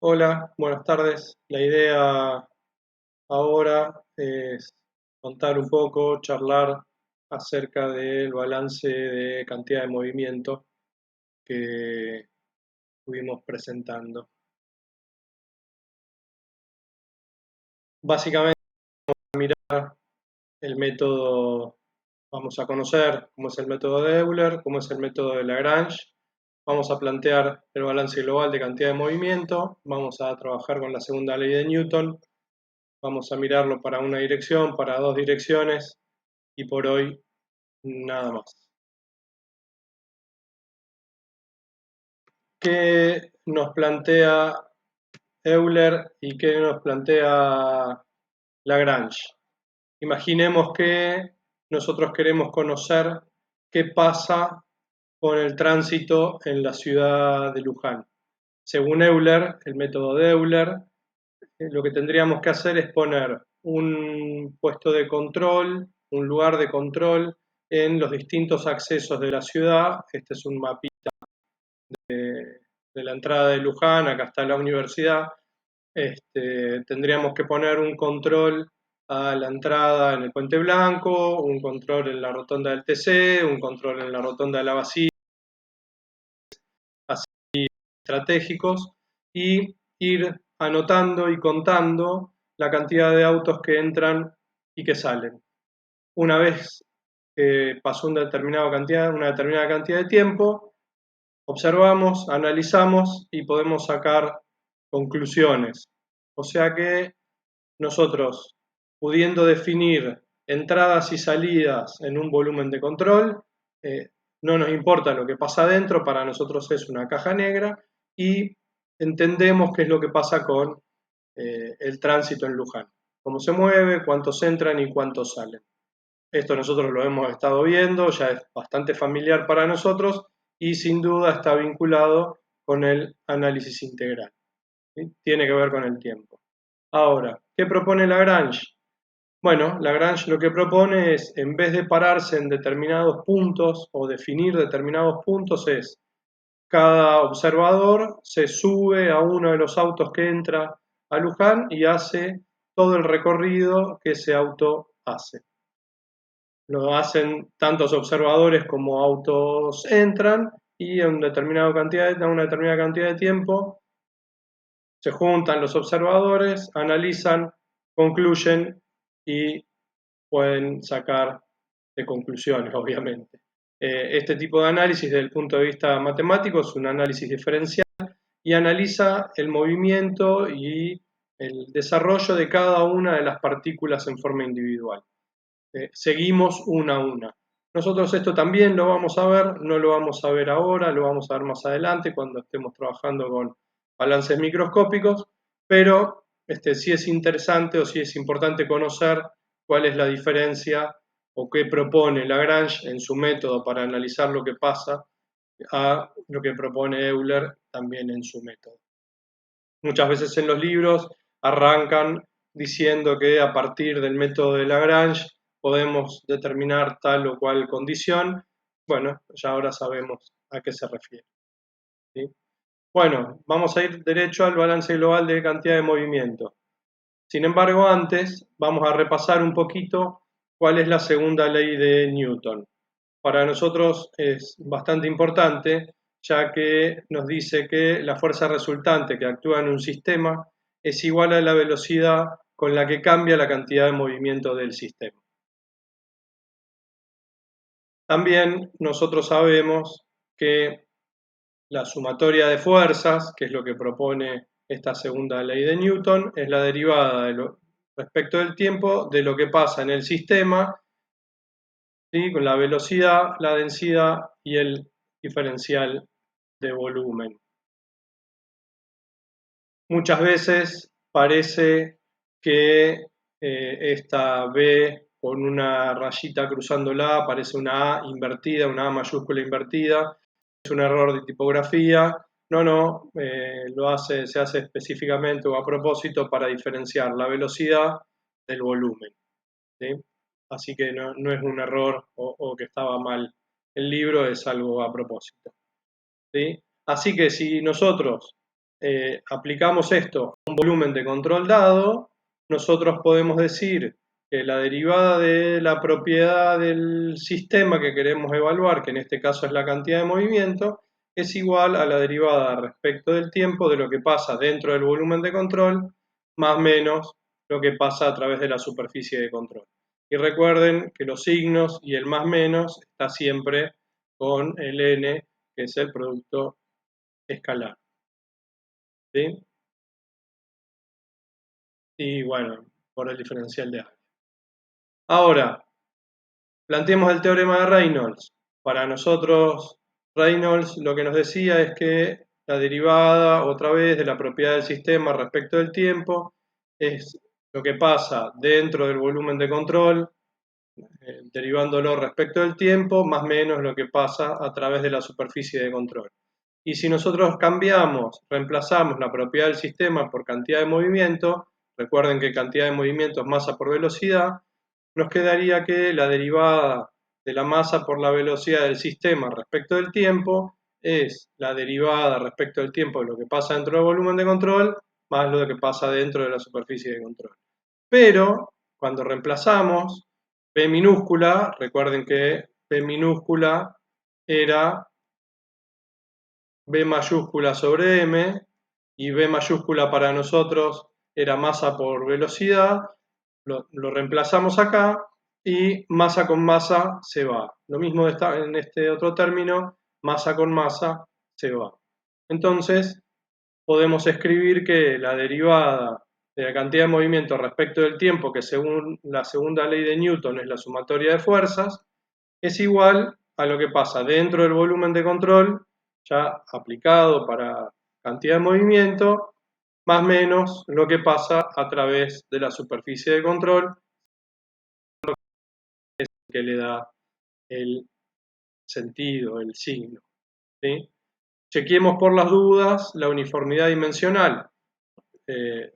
Hola, buenas tardes. La idea ahora es contar un poco, charlar acerca del balance de cantidad de movimiento que estuvimos presentando. Básicamente, el método, vamos a conocer cómo es el método de Euler, cómo es el método de Lagrange. Vamos a plantear el balance global de cantidad de movimiento. Vamos a trabajar con la segunda ley de Newton. Vamos a mirarlo para una dirección, para dos direcciones y por hoy nada más. ¿Qué nos plantea Euler y qué nos plantea Lagrange? Imaginemos que nosotros queremos conocer qué pasa con el tránsito en la ciudad de Luján. Según Euler, el método de Euler, lo que tendríamos que hacer es poner un puesto de control, un lugar de control en los distintos accesos de la ciudad. Este es un mapita de la entrada de Luján, acá está la universidad. Tendríamos que poner un control a la entrada en el Puente Blanco, un control en la rotonda del TC, un control en la rotonda de la Basílica, así estratégicos, y ir anotando y contando la cantidad de autos que entran y que salen. Una vez que pasó una determinada cantidad de tiempo, observamos, analizamos y podemos sacar conclusiones. O sea que nosotros, pudiendo definir entradas y salidas en un volumen de control, no nos importa lo que pasa adentro, para nosotros es una caja negra y entendemos qué es lo que pasa con el tránsito en Luján. Cómo se mueve, cuántos entran y cuántos salen. Esto nosotros lo hemos estado viendo, ya es bastante familiar para nosotros y sin duda está vinculado con el análisis integral. ¿Sí? Tiene que ver con el tiempo. Ahora, ¿qué propone Lagrange? Bueno, Lagrange lo que propone es, en vez de pararse en determinados puntos o definir determinados puntos, es cada observador se sube a uno de los autos que entra a Luján y hace todo el recorrido que ese auto hace. Lo hacen tantos observadores como autos entran y en una determinada cantidad de tiempo se juntan los observadores, analizan, concluyen y pueden sacar de conclusiones, obviamente. Este tipo de análisis desde el punto de vista matemático es un análisis diferencial y analiza el movimiento y el desarrollo de cada una de las partículas en forma individual. Seguimos una a una. Nosotros esto también lo vamos a ver, no lo vamos a ver ahora, lo vamos a ver más adelante cuando estemos trabajando con balances microscópicos, pero sí es interesante o sí es importante conocer cuál es la diferencia o qué propone Lagrange en su método para analizar lo que pasa a lo que propone Euler también en su método. Muchas veces en los libros arrancan diciendo que a partir del método de Lagrange podemos determinar tal o cual condición. Bueno, ya ahora sabemos a qué se refiere. ¿Sí? Bueno, vamos a ir derecho al balance global de cantidad de movimiento. Sin embargo, antes vamos a repasar un poquito cuál es la segunda ley de Newton. Para nosotros es bastante importante, ya que nos dice que la fuerza resultante que actúa en un sistema es igual a la velocidad con la que cambia la cantidad de movimiento del sistema. También nosotros sabemos que la sumatoria de fuerzas, que es lo que propone esta segunda ley de Newton, es la derivada respecto del tiempo de lo que pasa en el sistema, ¿sí? Con la velocidad, la densidad y el diferencial de volumen. Muchas veces parece que esta B con una rayita cruzándola parece una A invertida, una A mayúscula invertida, es un error de tipografía. No, se hace específicamente o a propósito para diferenciar la velocidad del volumen. ¿Sí? Así que no es un error o que estaba mal el libro, es algo a propósito. ¿Sí? Así que si nosotros aplicamos esto a un volumen de control dado, nosotros podemos decir que la derivada de la propiedad del sistema que queremos evaluar, que en este caso es la cantidad de movimiento, es igual a la derivada respecto del tiempo de lo que pasa dentro del volumen de control, más o menos lo que pasa a través de la superficie de control. Y recuerden que los signos y el más menos está siempre con el n, que es el producto escalar. ¿Sí? Y bueno, por el diferencial de área. Ahora, planteemos el teorema de Reynolds. Para nosotros, Reynolds lo que nos decía es que la derivada, otra vez, de la propiedad del sistema respecto del tiempo es lo que pasa dentro del volumen de control, derivándolo respecto del tiempo, más o menos lo que pasa a través de la superficie de control. Y si nosotros cambiamos, reemplazamos la propiedad del sistema por cantidad de movimiento, recuerden que cantidad de movimiento es masa por velocidad, nos quedaría que la derivada de la masa por la velocidad del sistema respecto del tiempo es la derivada respecto del tiempo de lo que pasa dentro del volumen de control más lo que pasa dentro de la superficie de control. Pero cuando reemplazamos B minúscula, recuerden que B minúscula era B mayúscula sobre M y B mayúscula para nosotros era masa por velocidad, lo reemplazamos acá y masa con masa se va. Lo mismo en este otro término, masa con masa se va. Entonces, podemos escribir que la derivada de la cantidad de movimiento respecto del tiempo, que según la segunda ley de Newton es la sumatoria de fuerzas, es igual a lo que pasa dentro del volumen de control, ya aplicado para cantidad de movimiento, más o menos lo que pasa a través de la superficie de control, que le da el sentido, el signo. ¿Sí? Chequeemos por las dudas la uniformidad dimensional.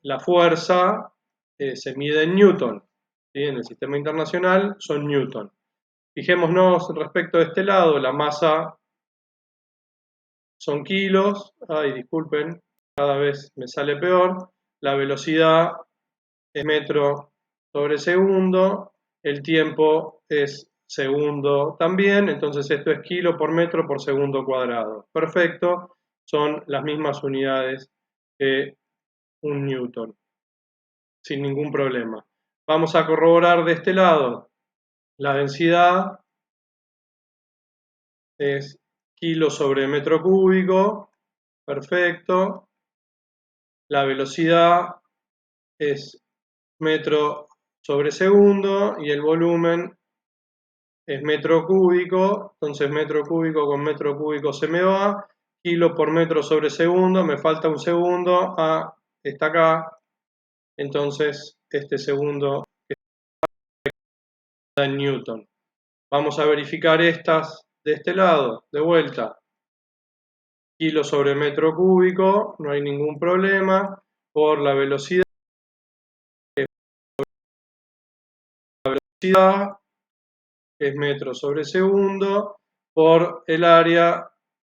La fuerza se mide en Newton, ¿sí? En el sistema internacional son Newton. Fijémonos respecto de este lado, la masa son kilos, ay, disculpen, cada vez me sale peor, la velocidad es metro sobre segundo, el tiempo es segundo también, entonces esto es kilo por metro por segundo cuadrado. Perfecto, son las mismas unidades que un newton, sin ningún problema. Vamos a corroborar de este lado, la densidad es kilo sobre metro cúbico, perfecto. La velocidad es metro sobre segundo y el volumen es metro cúbico, entonces metro cúbico con metro cúbico se me va, kilo por metro sobre segundo, me falta un segundo, está acá, entonces este segundo está en Newton. Vamos a verificar estas de este lado, de vuelta. Kilo sobre metro cúbico, no hay ningún problema, por la velocidad, que es metro sobre segundo, por el área,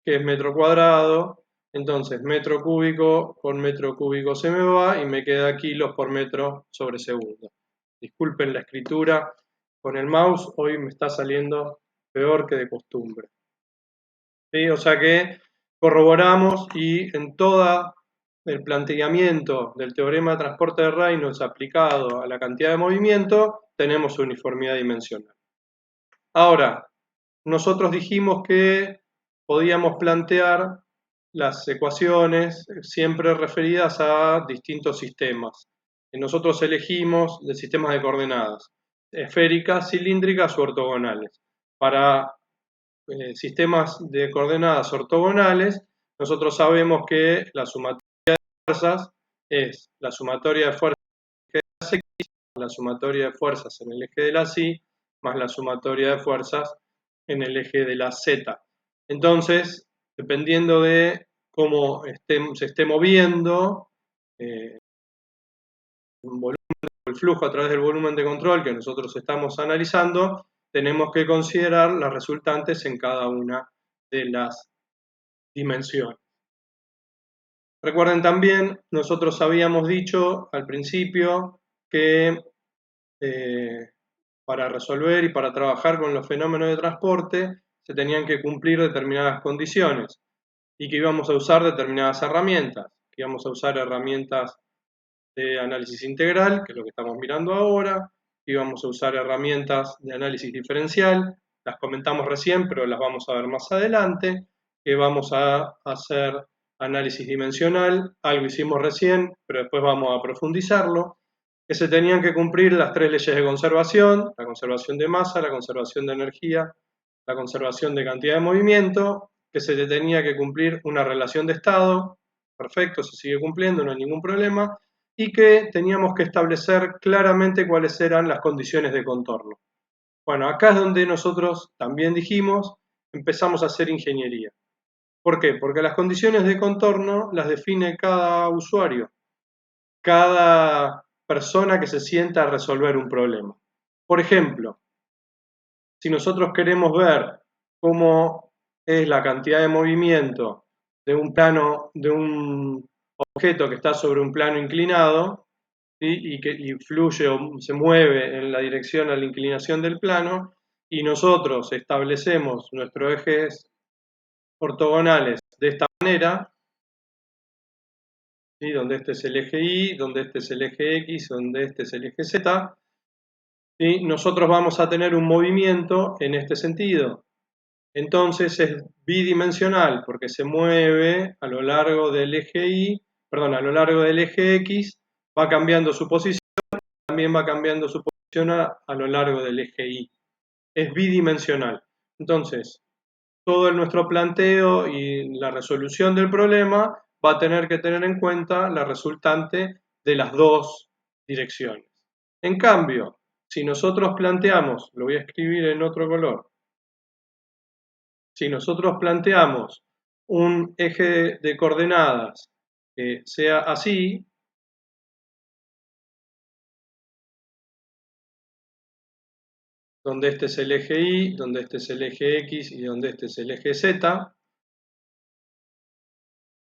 que es metro cuadrado. Entonces, metro cúbico con metro cúbico se me va y me queda kilos por metro sobre segundo. Disculpen la escritura con el mouse, hoy me está saliendo peor que de costumbre. ¿Sí? O sea que corroboramos y en todo el planteamiento del teorema de transporte de Reynolds aplicado a la cantidad de movimiento, tenemos uniformidad dimensional. Ahora, nosotros dijimos que podíamos plantear las ecuaciones siempre referidas a distintos sistemas. Nosotros elegimos de sistemas de coordenadas, esféricas, cilíndricas o ortogonales. Para sistemas de coordenadas ortogonales, nosotros sabemos que la sumatoria de fuerzas es la sumatoria de fuerzas en el eje de las X, la sumatoria de fuerzas en el eje de las Y, más la sumatoria de fuerzas en el eje de la Z. Entonces, dependiendo de cómo se esté moviendo el flujo a través del volumen de control que nosotros estamos analizando, tenemos que considerar las resultantes en cada una de las dimensiones. Recuerden también, nosotros habíamos dicho al principio que para resolver y para trabajar con los fenómenos de transporte se tenían que cumplir determinadas condiciones y que íbamos a usar determinadas herramientas, que íbamos a usar herramientas de análisis integral, que es lo que estamos mirando ahora, que íbamos a usar herramientas de análisis diferencial, las comentamos recién, pero las vamos a ver más adelante, que vamos a hacer análisis dimensional, algo hicimos recién, pero después vamos a profundizarlo, que se tenían que cumplir las tres leyes de conservación, la conservación de masa, la conservación de energía, la conservación de cantidad de movimiento, que se le tenía que cumplir una relación de estado, perfecto, se sigue cumpliendo, no hay ningún problema, y que teníamos que establecer claramente cuáles eran las condiciones de contorno. Bueno, acá es donde nosotros también dijimos, empezamos a hacer ingeniería. ¿Por qué? Porque las condiciones de contorno las define cada usuario, cada persona que se sienta a resolver un problema. Por ejemplo, si nosotros queremos ver cómo es la cantidad de movimiento de un plano, de un objeto que está sobre un plano inclinado, ¿sí? Y que fluye o se mueve en la dirección a la inclinación del plano, y nosotros establecemos nuestros ejes ortogonales de esta manera, ¿sí? Donde este es el eje Y, donde este es el eje X, donde este es el eje Z, ¿sí? Nosotros vamos a tener un movimiento en este sentido. Entonces es bidimensional porque se mueve a lo largo del eje Y, perdón, a lo largo del eje X, va cambiando su posición, también va cambiando su posición a lo largo del eje Y. Es bidimensional. Entonces, todo nuestro planteo y la resolución del problema va a tener que tener en cuenta la resultante de las dos direcciones. En cambio, si nosotros planteamos, lo voy a escribir en otro color, si nosotros planteamos un eje de coordenadas que sea así, donde este es el eje Y, donde este es el eje X y donde este es el eje Z,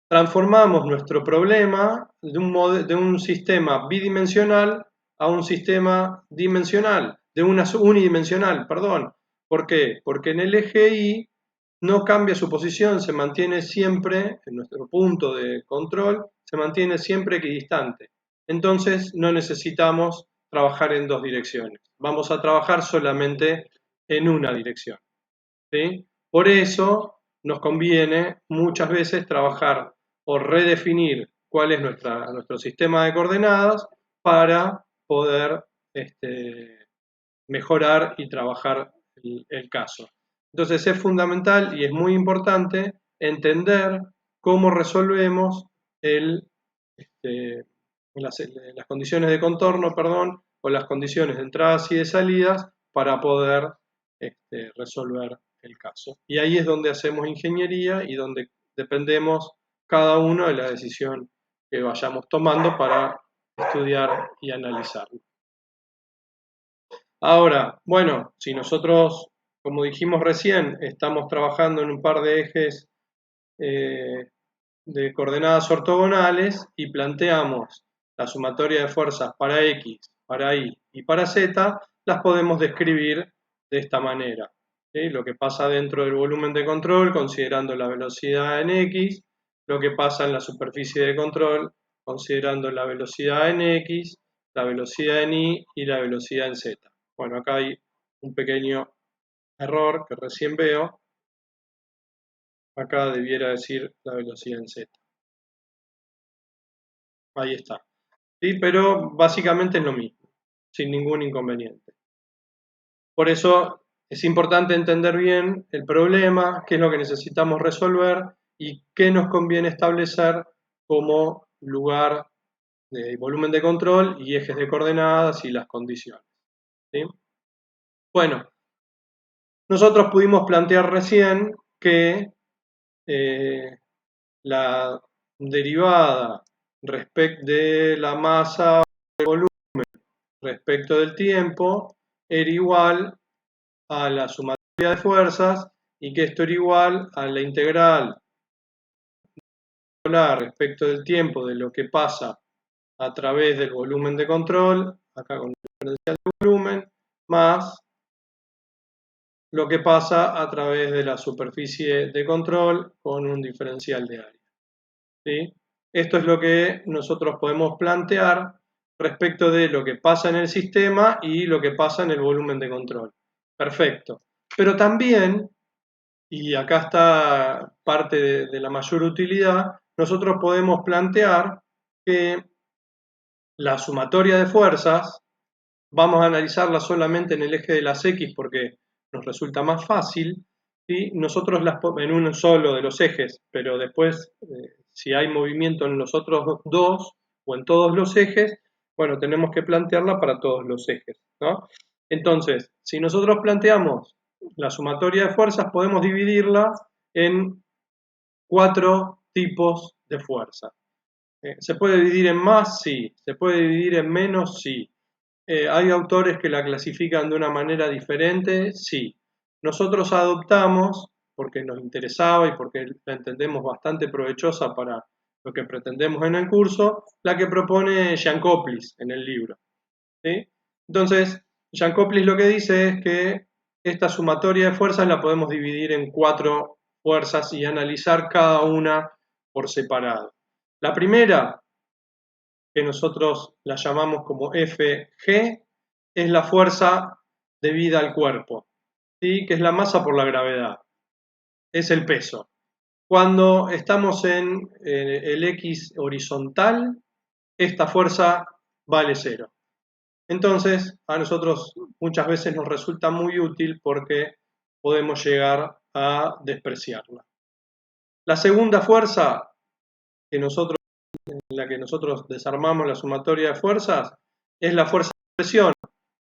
transformamos nuestro problema de un sistema bidimensional a un sistema dimensional, de una unidimensional, perdón. ¿Por qué? Porque en el eje Y no cambia su posición, se mantiene siempre, en nuestro punto de control, se mantiene siempre equidistante. Entonces no necesitamos trabajar en dos direcciones, vamos a trabajar solamente en una dirección, ¿sí? Por eso nos conviene muchas veces trabajar o redefinir cuál es nuestro sistema de coordenadas para poder mejorar y trabajar el caso. Entonces es fundamental y es muy importante entender cómo resolvemos las condiciones de contorno, perdón, o las condiciones de entradas y de salidas para poder resolver el caso. Y ahí es donde hacemos ingeniería y donde dependemos cada uno de la decisión que vayamos tomando para estudiar y analizarlo. Ahora, bueno, si nosotros, como dijimos recién, estamos trabajando en un par de ejes de coordenadas ortogonales y planteamos la sumatoria de fuerzas para X, para Y y para Z, las podemos describir de esta manera. ¿Sí? Lo que pasa dentro del volumen de control, considerando la velocidad en X, lo que pasa en la superficie de control, considerando la velocidad en X, la velocidad en Y y la velocidad en Z. Bueno, acá hay un pequeño error que recién veo. Acá debiera decir la velocidad en Z. Ahí está. ¿Sí? Pero básicamente es lo mismo, sin ningún inconveniente. Por eso es importante entender bien el problema, qué es lo que necesitamos resolver y qué nos conviene establecer como lugar de volumen de control y ejes de coordenadas y las condiciones. ¿Sí? Bueno, nosotros pudimos plantear recién que la derivada respecto de la masa respecto del tiempo era igual a la sumatoria de fuerzas y que esto era igual a la integral hablar respecto del tiempo de lo que pasa a través del volumen de control, acá con el diferencial de volumen, más lo que pasa a través de la superficie de control con un diferencial de área. ¿Sí? Esto es lo que nosotros podemos plantear respecto de lo que pasa en el sistema y lo que pasa en el volumen de control. Perfecto. Pero también, y acá está parte de la mayor utilidad, nosotros podemos plantear que la sumatoria de fuerzas, vamos a analizarla solamente en el eje de las X porque nos resulta más fácil, ¿sí? Nosotros en uno solo de los ejes, pero después si hay movimiento en los otros dos o en todos los ejes, bueno, tenemos que plantearla para todos los ejes, ¿no? Entonces, si nosotros planteamos la sumatoria de fuerzas, podemos dividirla en 4 tipos de fuerza. ¿Se puede dividir en más? Sí. ¿Se puede dividir en menos? Sí. ¿Hay autores que la clasifican de una manera diferente? Sí. Nosotros adoptamos, porque nos interesaba y porque la entendemos bastante provechosa para lo que pretendemos en el curso, la que propone Giancoplis en el libro. ¿Sí? Entonces, Giancoplis lo que dice es que esta sumatoria de fuerzas la podemos dividir en 4 fuerzas y analizar cada una por separado. La primera, que nosotros la llamamos como Fg, es la fuerza debida al cuerpo, ¿sí? Que es la masa por la gravedad, es el peso. Cuando estamos en el X horizontal, esta fuerza vale 0. Entonces, a nosotros muchas veces nos resulta muy útil porque podemos llegar a despreciarla. La segunda fuerza que nosotros en la que nosotros desarmamos la sumatoria de fuerzas es la fuerza de presión.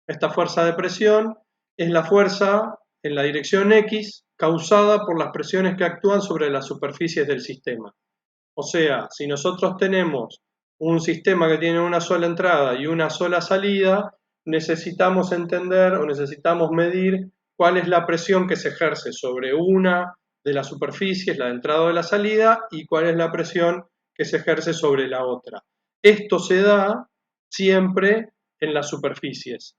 Esta fuerza de presión es la fuerza en la dirección X causada por las presiones que actúan sobre las superficies del sistema. O sea, si nosotros tenemos un sistema que tiene una sola entrada y una sola salida, necesitamos entender o necesitamos medir cuál es la presión que se ejerce sobre una de las superficies, la de entrada o de la salida, y cuál es la presión que se ejerce sobre la otra. Esto se da siempre en las superficies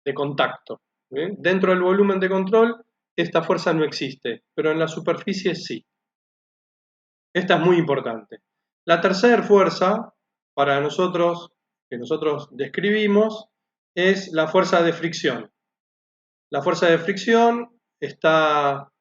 de contacto. Dentro del volumen de control, esta fuerza no existe, pero en la superficie sí. Esta es muy importante. La tercera fuerza para nosotros, que nosotros describimos, es la fuerza de fricción. La fuerza de fricción está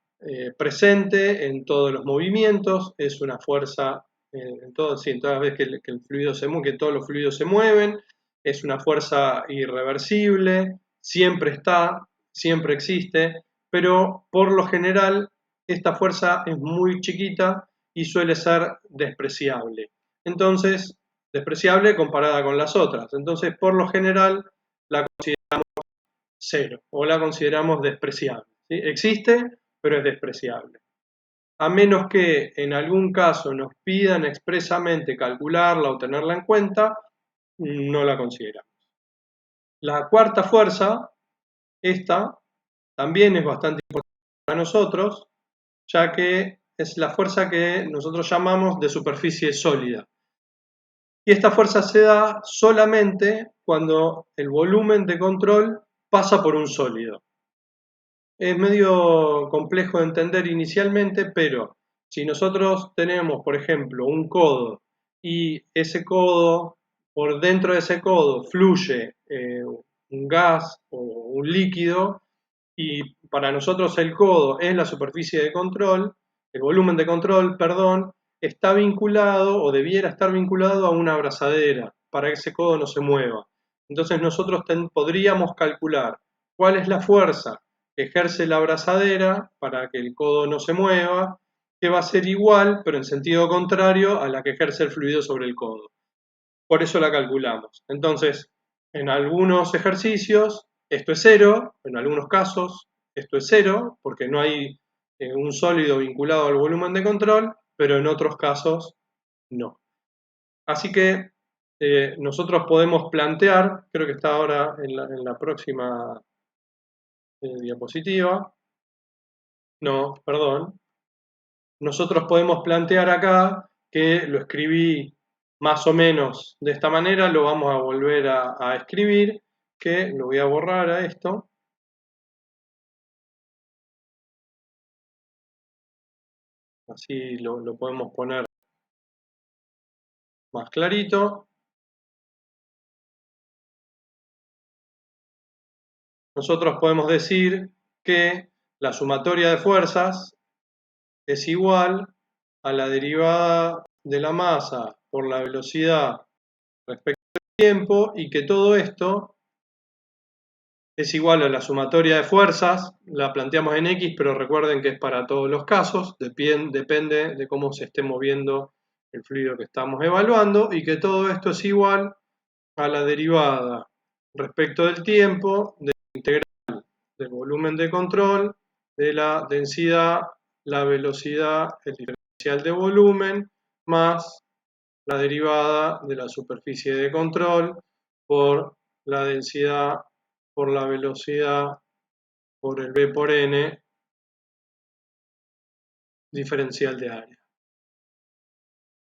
presente en todos los movimientos, es una fuerza en todas las veces que el fluido se mueve, que todos los fluidos se mueven, es una fuerza irreversible, siempre está, siempre existe, pero por lo general esta fuerza es muy chiquita y suele ser despreciable. Entonces, despreciable comparada con las otras. Entonces, por lo general, la consideramos 0 o la consideramos despreciable. ¿Sí? Existe, pero es despreciable. A menos que en algún caso nos pidan expresamente calcularla o tenerla en cuenta, no la consideramos. La cuarta fuerza, esta, también es bastante importante para nosotros, ya que es la fuerza que nosotros llamamos de superficie sólida. Y esta fuerza se da solamente cuando el volumen de control pasa por un sólido. Es medio complejo de entender inicialmente, pero si nosotros tenemos, por ejemplo, un codo y ese codo, por dentro de ese codo fluye un gas o un líquido, y para nosotros el codo es la superficie de control, el volumen de control, perdón, está vinculado o debiera estar vinculado a una abrazadera para que ese codo no se mueva. Entonces nosotros podríamos calcular cuál es la fuerza que ejerce la abrazadera para que el codo no se mueva, que va a ser igual, pero en sentido contrario a la que ejerce el fluido sobre el codo. Por eso la calculamos. Entonces, en algunos ejercicios esto es 0, en algunos casos esto es 0, porque no hay un sólido vinculado al volumen de control, pero en otros casos no. Así que nosotros podemos plantear, creo que está ahora en la próxima diapositiva, no, perdón, nosotros podemos plantear acá que lo escribí más o menos de esta manera, lo vamos a volver a escribir, que lo voy a borrar a esto. Así lo podemos poner más clarito. Nosotros podemos decir que la sumatoria de fuerzas es igual a la derivada de la masa por la velocidad respecto al tiempo, y que todo esto es igual a la sumatoria de fuerzas, la planteamos en X, pero recuerden que es para todos los casos, depende de cómo se esté moviendo el fluido que estamos evaluando, y que todo esto es igual a la derivada respecto del tiempo de la integral del volumen de control, de la densidad, la velocidad, el diferencial de volumen, más la derivada de la superficie de control por la densidad, por la velocidad, por el V por N, diferencial de área.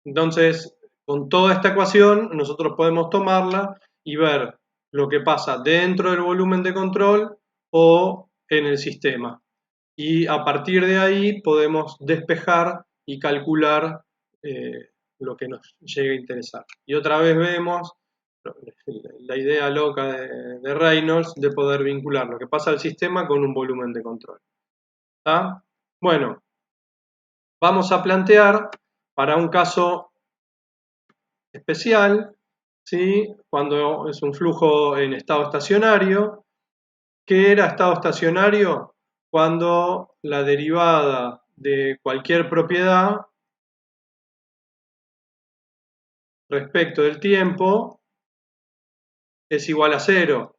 Entonces, con toda esta ecuación, nosotros podemos tomarla y ver lo que pasa dentro del volumen de control o en el sistema. Y a partir de ahí podemos despejar y calcular lo que nos llegue a interesar. Y otra vez vemos la idea loca de Reynolds de poder vincular lo que pasa al sistema con un volumen de control. ¿Está? Bueno, vamos a plantear para un caso especial, ¿sí? Cuando es un flujo en estado estacionario. ¿Qué era estado estacionario? Cuando la derivada de cualquier propiedad respecto del tiempo es igual a cero.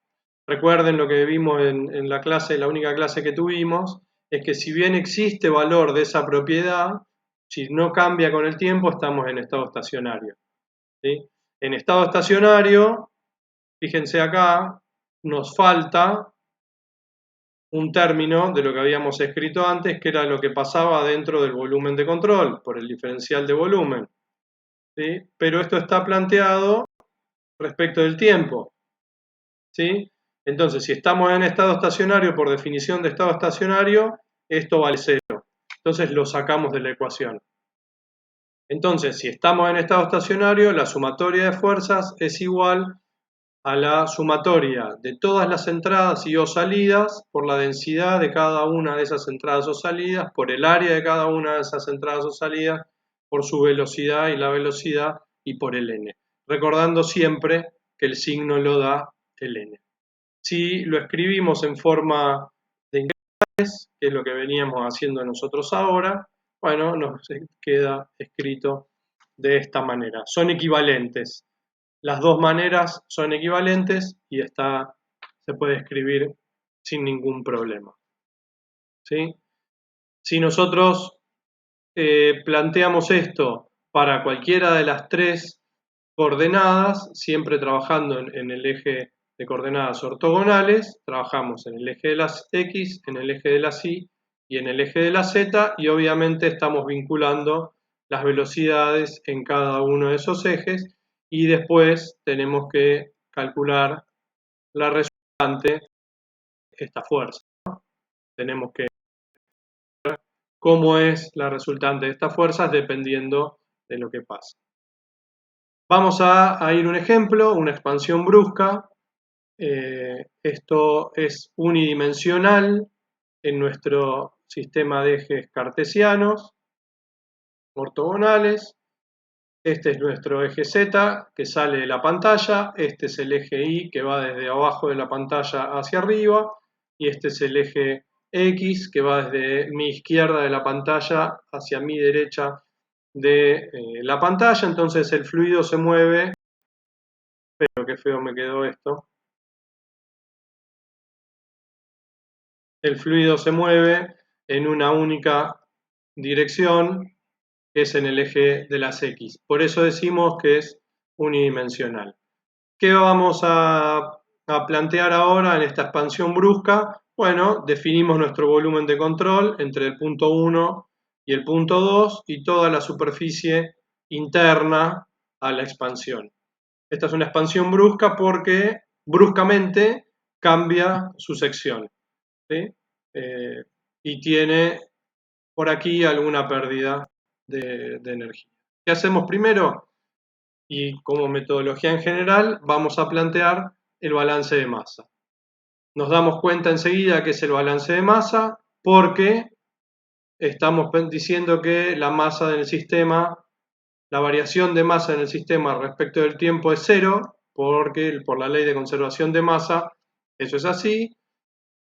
Recuerden lo que vimos en la clase, la única clase que tuvimos, es que si bien existe valor de esa propiedad, si no cambia con el tiempo, estamos en estado estacionario. ¿Sí? En estado estacionario, fíjense acá, nos falta un término de lo que habíamos escrito antes, que era lo que pasaba dentro del volumen de control, por el diferencial de volumen. ¿Sí? Pero esto está planteado respecto del tiempo. ¿Sí? Entonces, si estamos en estado estacionario, por definición de estado estacionario, esto vale cero. Entonces lo sacamos de la ecuación. Entonces, si estamos en estado estacionario, la sumatoria de fuerzas es igual a la sumatoria de todas las entradas y o salidas por la densidad de cada una de esas entradas o salidas, por el área de cada una de esas entradas o salidas, por su velocidad y la velocidad, y por el n. Recordando siempre que el signo lo da el n. Si lo escribimos en forma de integrales, que es lo que veníamos haciendo nosotros ahora, bueno, nos queda escrito de esta manera. Son equivalentes. Las dos maneras son equivalentes y se puede escribir sin ningún problema. ¿Sí? Si nosotros planteamos esto para cualquiera de las tres coordenadas, siempre trabajando en el eje de coordenadas ortogonales, trabajamos en el eje de las X, en el eje de las Y y en el eje de la Z, y obviamente estamos vinculando las velocidades en cada uno de esos ejes, y después tenemos que calcular la resultante, esta fuerza, ¿no? Tenemos que ver cómo es la resultante de estas fuerzas dependiendo de lo que pasa. Vamos a ir a un ejemplo, una expansión brusca. Esto es unidimensional en nuestro sistema de ejes cartesianos ortogonales. Este es nuestro eje Z que sale de la pantalla, este es el eje Y que va desde abajo de la pantalla hacia arriba, y este es el eje X que va desde mi izquierda de la pantalla hacia mi derecha de la pantalla. Entonces el fluido se mueve, pero qué feo me quedó esto. El fluido se mueve en una única dirección, que es en el eje de las X. Por eso decimos que es unidimensional. ¿Qué vamos a plantear ahora en esta expansión brusca? Bueno, definimos nuestro volumen de control entre el punto 1 y el punto 2 y toda la superficie interna a la expansión. Esta es una expansión brusca porque bruscamente cambia su sección, ¿sí? Y tiene por aquí alguna pérdida de energía. ¿Qué hacemos primero? Y como metodología en general vamos a plantear el balance de masa. Nos damos cuenta enseguida que es el balance de masa porque estamos diciendo que la masa del sistema, la variación de masa en el sistema respecto del tiempo es cero, porque por la ley de conservación de masa eso es así,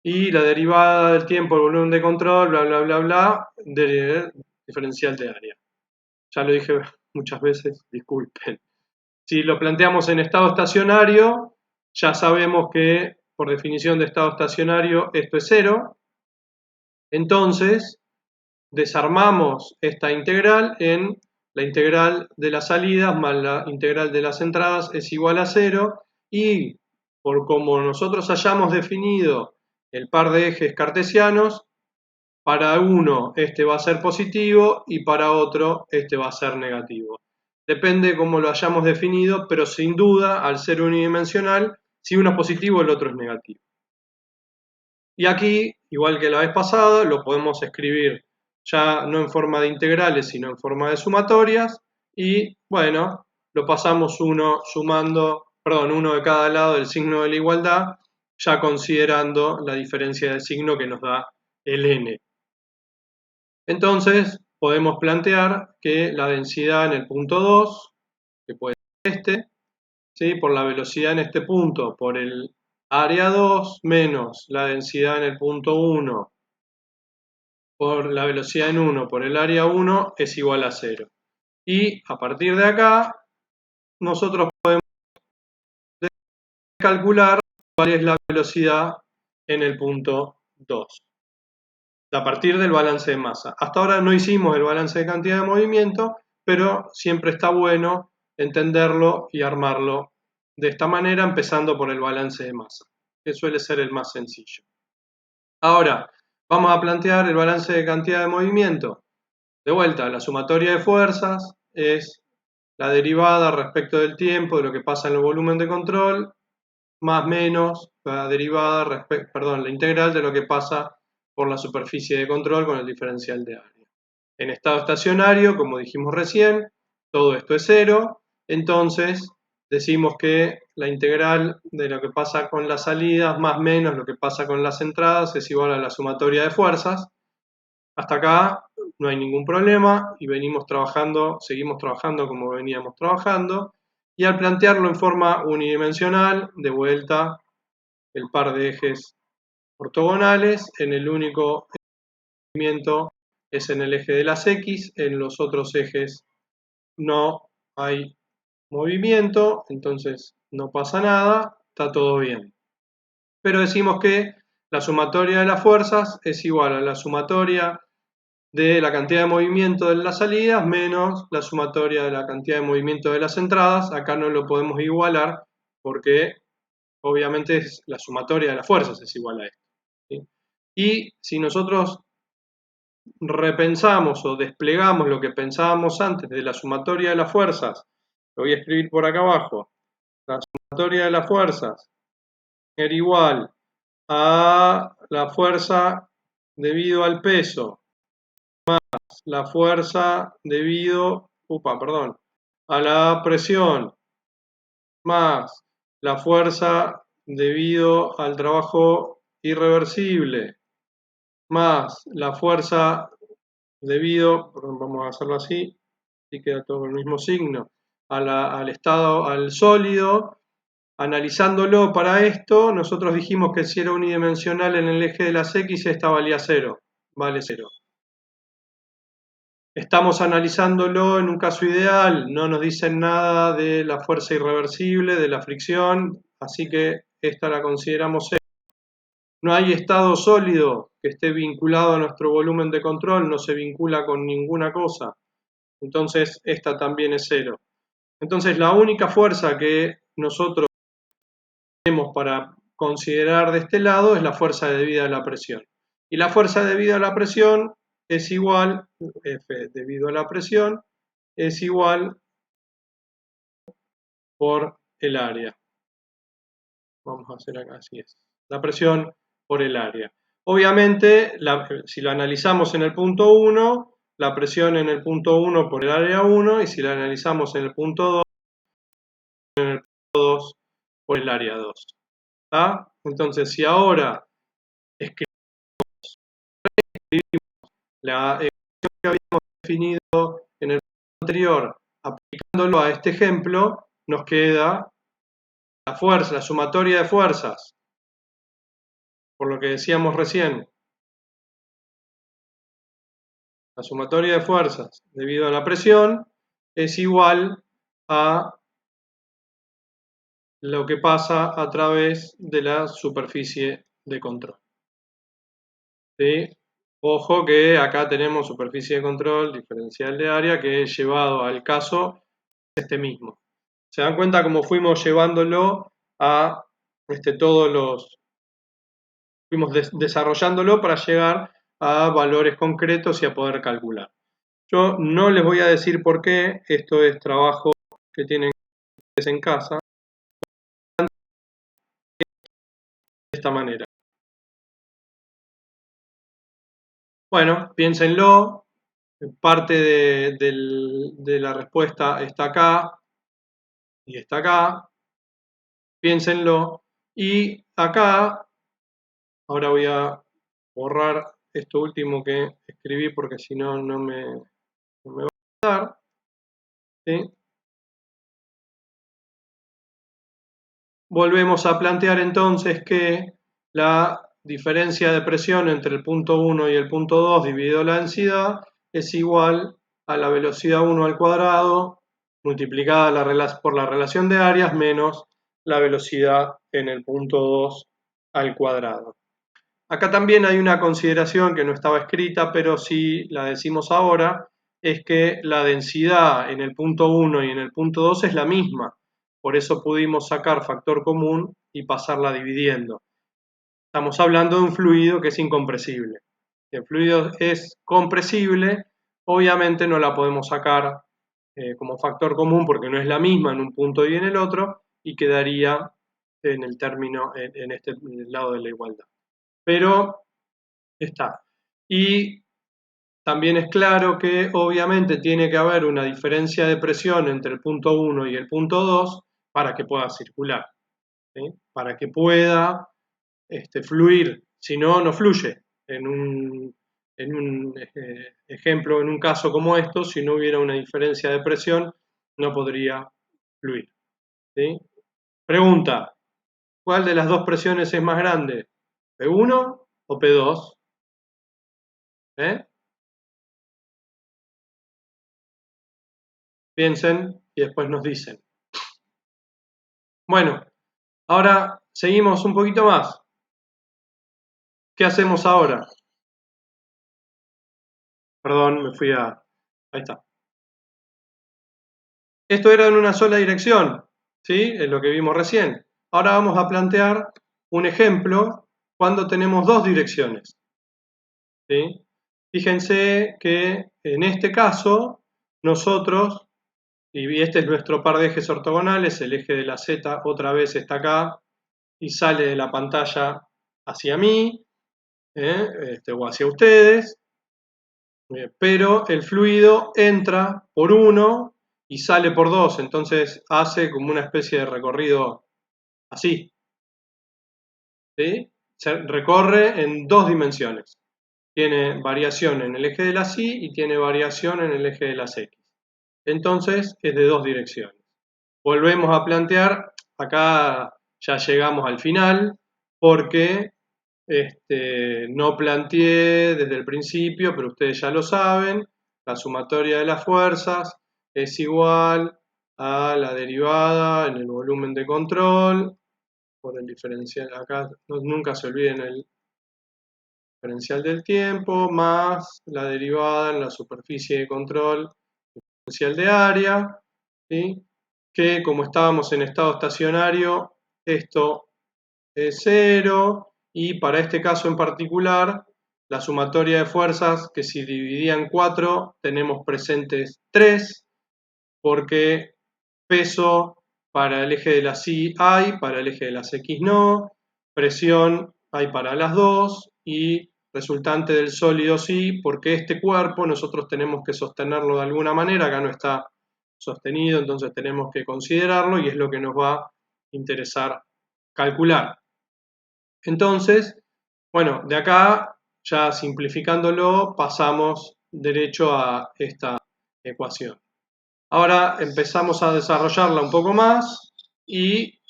y la derivada del tiempo, el volumen de control, bla, bla, bla, bla, del diferencial de área. Ya lo dije muchas veces, disculpen. Si lo planteamos en estado estacionario, ya sabemos que por definición de estado estacionario esto es cero. Entonces, desarmamos esta integral en la integral de las salidas más la integral de las entradas es igual a cero, y por como nosotros hayamos definido el par de ejes cartesianos, para uno este va a ser positivo y para otro este va a ser negativo. Depende de cómo lo hayamos definido, pero sin duda, al ser unidimensional, si uno es positivo, el otro es negativo. Y aquí, igual que la vez pasada, lo podemos escribir ya no en forma de integrales, sino en forma de sumatorias. Y bueno, lo pasamos uno sumando, perdón, uno de cada lado del signo de la igualdad, ya considerando la diferencia de signo que nos da el n. Entonces, podemos plantear que la densidad en el punto 2, que puede ser este, ¿sí? Por la velocidad en este punto, por el área 2, menos la densidad en el punto 1, por la velocidad en 1, por el área 1, es igual a 0. Y a partir de acá, nosotros podemos calcular cuál es la velocidad en el punto 2. A partir del balance de masa. Hasta ahora no hicimos el balance de cantidad de movimiento, pero siempre está bueno entenderlo y armarlo de esta manera, empezando por el balance de masa, que suele ser el más sencillo. Ahora, vamos a plantear el balance de cantidad de movimiento. De vuelta, la sumatoria de fuerzas es la derivada respecto del tiempo de lo que pasa en el volumen de control, más menos la derivada, la integral de lo que pasa por la superficie de control con el diferencial de área. En estado estacionario, como dijimos recién, todo esto es cero, entonces decimos que la integral de lo que pasa con las salidas más menos lo que pasa con las entradas es igual a la sumatoria de fuerzas. Hasta acá no hay ningún problema y seguimos trabajando como veníamos trabajando, y al plantearlo en forma unidimensional, de vuelta el par de ejes ortogonales, en el único movimiento es en el eje de las X, en los otros ejes no hay movimiento, entonces no pasa nada, está todo bien. Pero decimos que la sumatoria de las fuerzas es igual a la sumatoria de la cantidad de movimiento de las salidas menos la sumatoria de la cantidad de movimiento de las entradas. Acá no lo podemos igualar porque obviamente la sumatoria de las fuerzas es igual a esto, ¿sí? Y si nosotros repensamos o desplegamos lo que pensábamos antes de la sumatoria de las fuerzas, lo voy a escribir por acá abajo, la sumatoria de las fuerzas era igual a la fuerza debido al peso, la fuerza debido, a la presión, más la fuerza debido al trabajo irreversible, más la fuerza debido, vamos a hacerlo así, y queda todo el mismo signo, al estado, al sólido. Analizándolo para esto, nosotros dijimos que si era unidimensional en el eje de las X, esta valía 0, vale 0. Estamos analizándolo en un caso ideal, no nos dicen nada de la fuerza irreversible, de la fricción, así que esta la consideramos 0. No hay estado sólido que esté vinculado a nuestro volumen de control, no se vincula con ninguna cosa, entonces esta también es 0. Entonces la única fuerza que nosotros tenemos para considerar de este lado es la fuerza debida a la presión. Y la fuerza debida a la presión es igual, F debido a la presión, es igual por el área. Vamos a hacer acá, así es. La presión por el área. Obviamente, si lo analizamos en el punto 1, la presión en el punto 1 por el área 1, y si la analizamos en el punto 2 por el área 2. ¿Tá? Entonces, si ahora escribimos la ecuación que habíamos definido en el punto anterior, aplicándolo a este ejemplo, nos queda la fuerza, la sumatoria de fuerzas, por lo que decíamos recién. La sumatoria de fuerzas debido a la presión es igual a lo que pasa a través de la superficie de control. ¿Sí? Ojo que acá tenemos superficie de control, diferencial de área, que es llevado al caso este mismo. ¿Se dan cuenta cómo fuimos llevándolo a fuimos desarrollándolo para llegar a valores concretos y a poder calcular? Yo no les voy a decir por qué, esto es trabajo que tienen en casa, de esta manera. Bueno, piénsenlo, parte de la respuesta está acá y está acá, piénsenlo, y acá, ahora voy a borrar esto último que escribí porque si no, no me va a dar, ¿sí? Volvemos a plantear entonces que la diferencia de presión entre el punto 1 y el punto 2 dividido la densidad es igual a la velocidad 1 al cuadrado multiplicada por la relación de áreas menos la velocidad en el punto 2 al cuadrado. Acá también hay una consideración que no estaba escrita, pero sí la decimos ahora, es que la densidad en el punto 1 y en el punto 2 es la misma. Por eso pudimos sacar factor común y pasarla dividiendo. Estamos hablando de un fluido que es incompresible. Si el fluido es compresible, obviamente no la podemos sacar como factor común porque no es la misma en un punto y en el otro, y quedaría en el término, en este lado de la igualdad. Pero está. Y también es claro que obviamente tiene que haber una diferencia de presión entre el punto 1 y el punto 2 para que pueda circular, ¿sí? Para que pueda fluir, si no, no fluye. En un ejemplo, en un caso como esto, si no hubiera una diferencia de presión, no podría fluir, ¿sí? Pregunta, ¿cuál de las dos presiones es más grande? ¿P1 o P2? ¿Eh? Piensen y después nos dicen. Bueno, ahora seguimos un poquito más. ¿Qué hacemos ahora? Perdón, me fui a... Ahí está. Esto era en una sola dirección, ¿sí? Es lo que vimos recién. Ahora vamos a plantear un ejemplo cuando tenemos dos direcciones, ¿sí? Fíjense que en este caso nosotros, y este es nuestro par de ejes ortogonales, el eje de la Z otra vez está acá y sale de la pantalla hacia mí, o hacia ustedes, pero el fluido entra por 1 y sale por 2, entonces hace como una especie de recorrido así, ¿sí? Se recorre en dos dimensiones. Tiene variación en el eje de las Y y tiene variación en el eje de las X. Entonces es de dos direcciones. Volvemos a plantear, acá ya llegamos al final, porque no planteé desde el principio, pero ustedes ya lo saben, la sumatoria de las fuerzas es igual a la derivada en el volumen de control por el diferencial, acá nunca se olviden el diferencial del tiempo, más la derivada en la superficie de control, diferencial de área, ¿sí? Que como estábamos en estado estacionario, esto es 0, y para este caso en particular, la sumatoria de fuerzas, que si dividía en 4, tenemos presentes 3, porque peso para el eje de las Y hay, para el eje de las X no, presión hay para las dos y resultante del sólido sí, porque este cuerpo nosotros tenemos que sostenerlo de alguna manera, acá no está sostenido, entonces tenemos que considerarlo y es lo que nos va a interesar calcular. Entonces, bueno, de acá, ya simplificándolo, pasamos derecho a esta ecuación. Ahora empezamos a desarrollarla un poco más y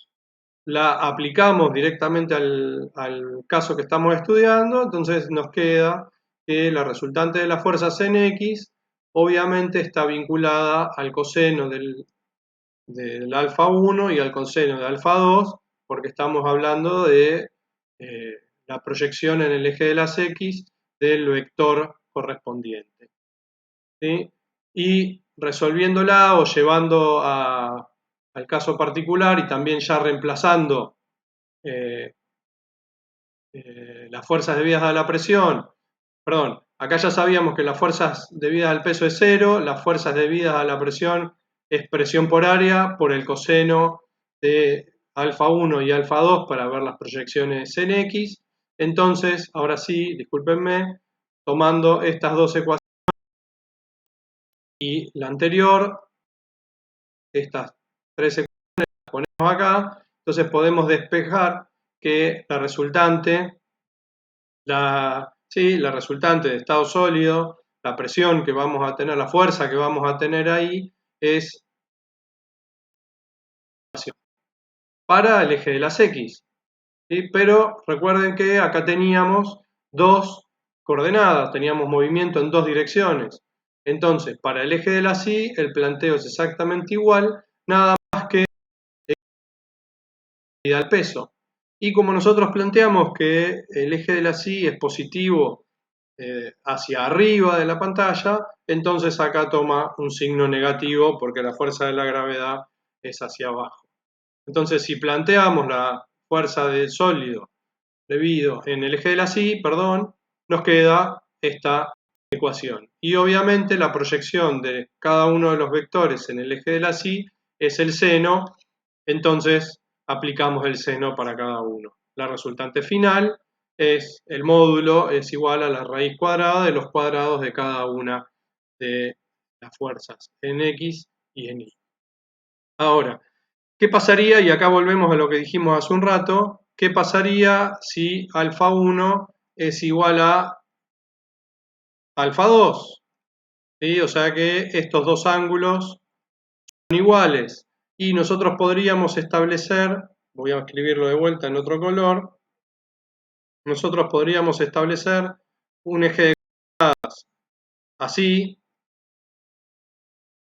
la aplicamos directamente al caso que estamos estudiando, entonces nos queda que la resultante de las fuerzas en X obviamente está vinculada al coseno del alfa 1 y al coseno de alfa 2, porque estamos hablando de la proyección en el eje de las X del vector correspondiente. ¿Sí? Y resolviéndola o llevando al caso particular y también ya reemplazando las fuerzas debidas a la presión, perdón, acá ya sabíamos que las fuerzas debidas al peso es 0, las fuerzas debidas a la presión es presión por área por el coseno de alfa 1 y alfa 2 para ver las proyecciones en X. Entonces, ahora sí, discúlpenme, tomando estas dos ecuaciones y la anterior, estas tres ecuaciones las ponemos acá, entonces podemos despejar que la resultante, la resultante de estado sólido, la presión que vamos a tener, la fuerza que vamos a tener ahí es para el eje de las X. ¿Sí? Pero recuerden que acá teníamos dos coordenadas, teníamos movimiento en dos direcciones. Entonces, para el eje de las Y, el planteo es exactamente igual, nada más que al peso. Y como nosotros planteamos que el eje de las Y es positivo hacia arriba de la pantalla, entonces acá toma un signo negativo porque la fuerza de la gravedad es hacia abajo. Entonces, si planteamos la fuerza del sólido debido en el eje de la Y, perdón, nos queda esta ecuación. Y obviamente la proyección de cada uno de los vectores en el eje de la Y es el seno, entonces aplicamos el seno para cada uno. La resultante final es el módulo es igual a la raíz cuadrada de los cuadrados de cada una de las fuerzas en X y en Y. Ahora, ¿qué pasaría? Y acá volvemos a lo que dijimos hace un rato. ¿Qué pasaría si alfa 1 es igual a alfa 2? ¿Sí? O sea que estos dos ángulos son iguales. Y nosotros podríamos establecer, voy a escribirlo de vuelta en otro color, nosotros podríamos establecer un eje de coordenadas así,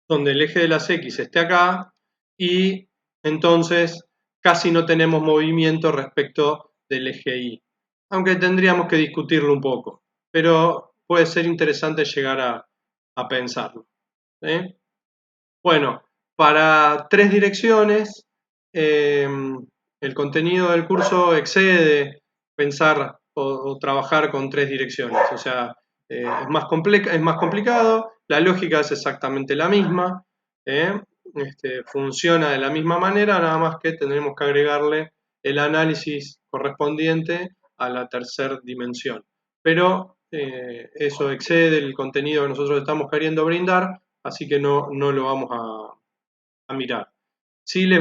donde el eje de las X esté acá, y entonces casi no tenemos movimiento respecto del eje Y. Aunque tendríamos que discutirlo un poco, pero puede ser interesante llegar a pensarlo. ¿Sí? Bueno, para tres direcciones, el contenido del curso excede pensar o trabajar con tres direcciones. O sea, es más complicado, la lógica es exactamente la misma, funciona de la misma manera, nada más que tendremos que agregarle el análisis correspondiente a la tercera dimensión. Pero eso excede el contenido que nosotros estamos queriendo brindar, así que no lo vamos a mirar. Sí les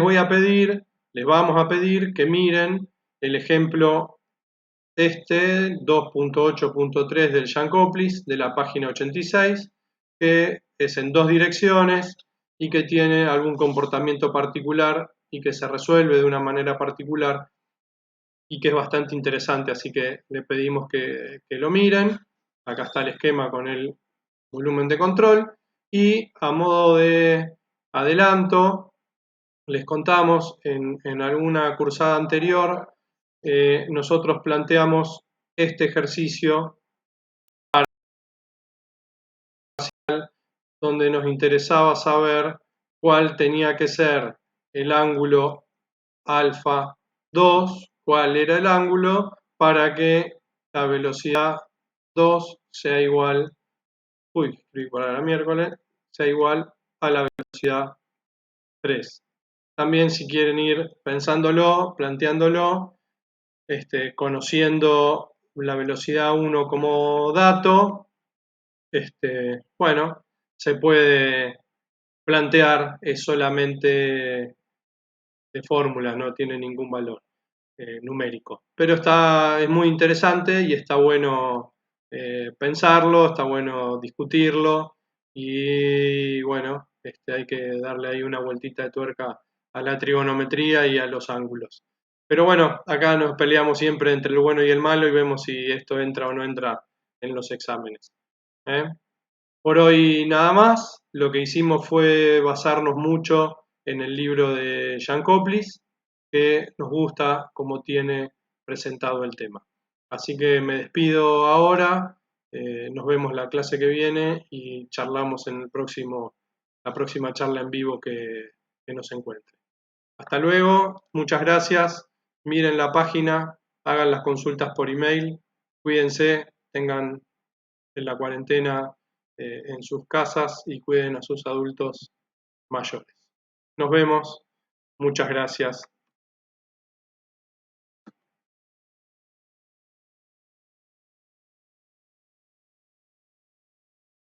vamos a pedir que miren el ejemplo 2.8.3 del Jankoplis de la página 86, que es en dos direcciones y que tiene algún comportamiento particular y que se resuelve de una manera particular y que es bastante interesante, así que le pedimos que lo miren. Acá está el esquema con el volumen de control y a modo de adelanto les contamos en alguna cursada anterior nosotros planteamos este ejercicio donde nos interesaba saber cuál tenía que ser el ángulo alfa 2, cuál era el ángulo para que la velocidad 2 sea igual, escribí para la miércoles, sea igual a la velocidad 3. También si quieren ir pensándolo, planteándolo, conociendo la velocidad 1 como dato, bueno, se puede plantear, es solamente de fórmula, no tiene ningún valor numérico. Pero es muy interesante y está bueno pensarlo, está bueno discutirlo y bueno, hay que darle ahí una vueltita de tuerca a la trigonometría y a los ángulos. Pero bueno, acá nos peleamos siempre entre el bueno y el malo y vemos si esto entra o no entra en los exámenes. ¿eh? Por hoy nada más, lo que hicimos fue basarnos mucho en el libro de Jan Koplis, que nos gusta cómo tiene presentado el tema. Así que me despido ahora, nos vemos la clase que viene y charlamos en la próxima charla en vivo que nos encuentre. Hasta luego, muchas gracias, miren la página, hagan las consultas por email, cuídense, tengan en la cuarentena en sus casas y cuiden a sus adultos mayores. Nos vemos. Muchas gracias.